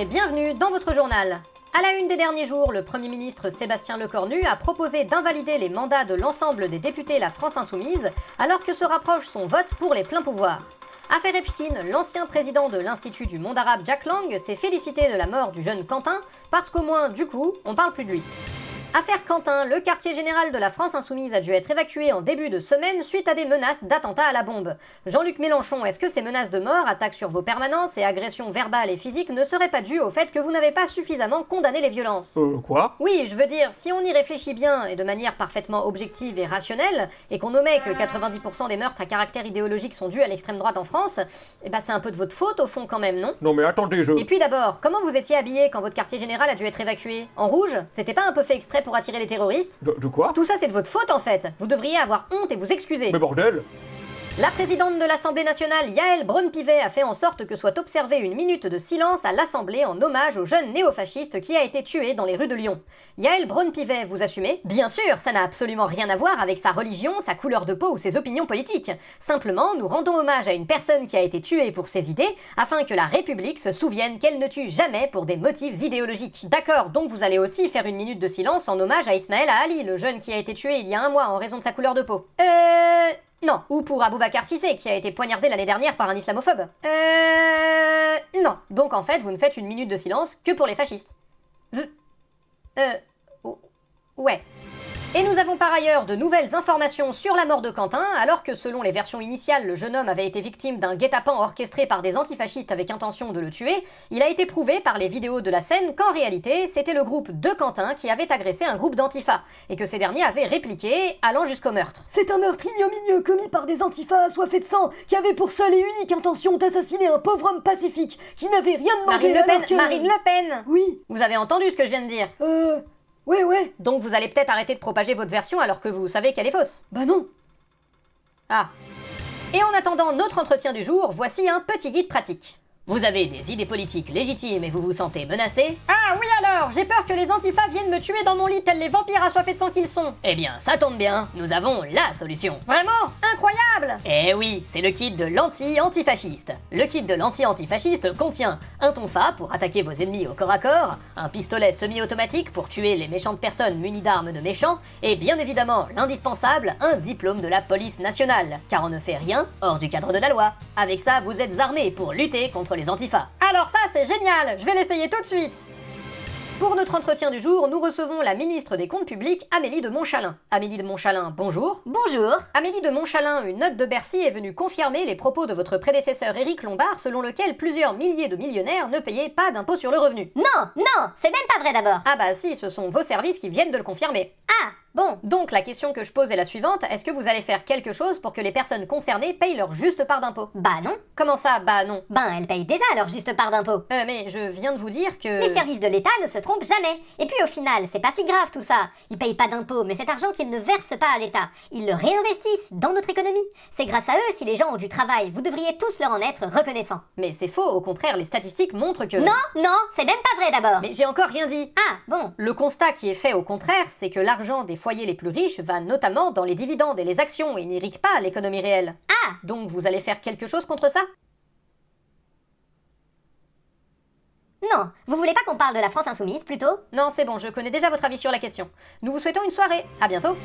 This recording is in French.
et bienvenue dans votre journal. À la une des derniers jours, le Premier ministre Sébastien Lecornu a proposé d'invalider les mandats de l'ensemble des députés La France Insoumise, alors que se rapproche son vote pour les pleins pouvoirs. Affaire Epstein, l'ancien président de l'Institut du monde arabe Jack Lang s'est félicité de la mort du jeune Quentin, parce qu'au moins, du coup, on parle plus de lui. Affaire Quentin, le quartier général de la France Insoumise a dû être évacué en début de semaine suite à des menaces d'attentat à la bombe. Jean-Luc Mélenchon, est-ce que ces menaces de mort, attaques sur vos permanences et agressions verbales et physiques ne seraient pas dues au fait que vous n'avez pas suffisamment condamné les violences ? Quoi ? Oui, je veux dire, si on y réfléchit bien et de manière parfaitement objective et rationnelle, et qu'on omet que 90% des meurtres à caractère idéologique sont dus à l'extrême droite en France, eh ben c'est un peu de votre faute au fond quand même, non ? Non mais attendez, Et puis d'abord, comment vous étiez habillé quand votre quartier général a dû être évacué ? En rouge ? C'était pas un peu fait exprès pour attirer les terroristes ? De quoi ? Tout ça c'est de votre faute en fait. Vous devriez avoir honte et vous excuser. Mais bordel ! La présidente de l'Assemblée nationale, Yaël Braun-Pivet, a fait en sorte que soit observée une minute de silence à l'Assemblée en hommage au jeune néofasciste qui a été tué dans les rues de Lyon. Yaël Braun-Pivet, vous assumez ? Bien sûr, ça n'a absolument rien à voir avec sa religion, sa couleur de peau ou ses opinions politiques. Simplement, nous rendons hommage à une personne qui a été tuée pour ses idées, afin que la République se souvienne qu'elle ne tue jamais pour des motifs idéologiques. D'accord, donc vous allez aussi faire une minute de silence en hommage à Ismaël Ali, le jeune qui a été tué il y a un mois en raison de sa couleur de peau. Non. Ou pour Aboubacar Cissé, qui a été poignardé l'année dernière par un islamophobe. Non. Donc en fait, vous ne faites une minute de silence que pour les fascistes. Ouais. Et nous avons par ailleurs de nouvelles informations sur la mort de Quentin, alors que selon les versions initiales, le jeune homme avait été victime d'un guet-apens orchestré par des antifascistes avec intention de le tuer, il a été prouvé par les vidéos de la scène qu'en réalité, c'était le groupe de Quentin qui avait agressé un groupe d'antifas, et que ces derniers avaient répliqué, allant jusqu'au meurtre. C'est un meurtre ignominieux commis par des antifas assoiffés de sang, qui avaient pour seule et unique intention d'assassiner un pauvre homme pacifique, qui n'avait rien demandé alors que... Marine Le Pen Oui. Vous avez entendu ce que je viens de dire ? Ouais. Donc vous allez peut-être arrêter de propager votre version alors que vous savez qu'elle est fausse. Bah non. Ah. Et en attendant notre entretien du jour, voici un petit guide pratique. Vous avez des idées politiques légitimes et vous vous sentez menacé ? Ah oui alors, j'ai peur que les antifas viennent me tuer dans mon lit tels les vampires assoiffés de sang qu'ils sont. Eh bien, ça tombe bien, nous avons la solution. Vraiment ? Incroyable ! Eh oui, c'est le kit de l'anti-antifasciste. Le kit de l'anti-antifasciste contient un tonfa pour attaquer vos ennemis au corps à corps, un pistolet semi-automatique pour tuer les méchantes personnes munies d'armes de méchants, et bien évidemment, l'indispensable, un diplôme de la police nationale, car on ne fait rien hors du cadre de la loi. Avec ça, vous êtes armés pour lutter contre les antifas. Alors ça, c'est génial! Je vais l'essayer tout de suite! Pour notre entretien du jour, nous recevons la ministre des Comptes publics, Amélie de Montchalin. Amélie de Montchalin, bonjour. Bonjour. Amélie de Montchalin, une note de Bercy est venue confirmer les propos de votre prédécesseur Éric Lombard, selon lequel plusieurs milliers de millionnaires ne payaient pas d'impôt sur le revenu. Non, c'est même pas vrai d'abord. Ah bah si, ce sont vos services qui viennent de le confirmer. Ah, bon. Donc la question que je pose est la suivante, est-ce que vous allez faire quelque chose pour que les personnes concernées payent leur juste part d'impôt ? Bah non. Comment ça, bah non ? Ben, elles payent déjà leur juste part d'impôt. Mais je viens de vous dire que... Les services de l'État ne se trompent jamais. Et puis au final, c'est pas si grave tout ça. Ils payent pas d'impôts, mais cet argent qu'ils ne versent pas à l'État, ils le réinvestissent dans notre économie. C'est grâce à eux si les gens ont du travail. Vous devriez tous leur en être reconnaissants. Mais c'est faux, au contraire, les statistiques montrent que... Non, c'est même pas vrai d'abord. Mais j'ai encore rien dit. Ah, bon. Le constat qui est fait au contraire, c'est que l'argent des foyers les plus riches va notamment dans les dividendes et les actions et n'irrigue pas l'économie réelle. Ah. Donc vous allez faire quelque chose contre ça ? Non, vous voulez pas qu'on parle de la France Insoumise plutôt ? Non, c'est bon, je connais déjà votre avis sur la question. Nous vous souhaitons une soirée. À bientôt.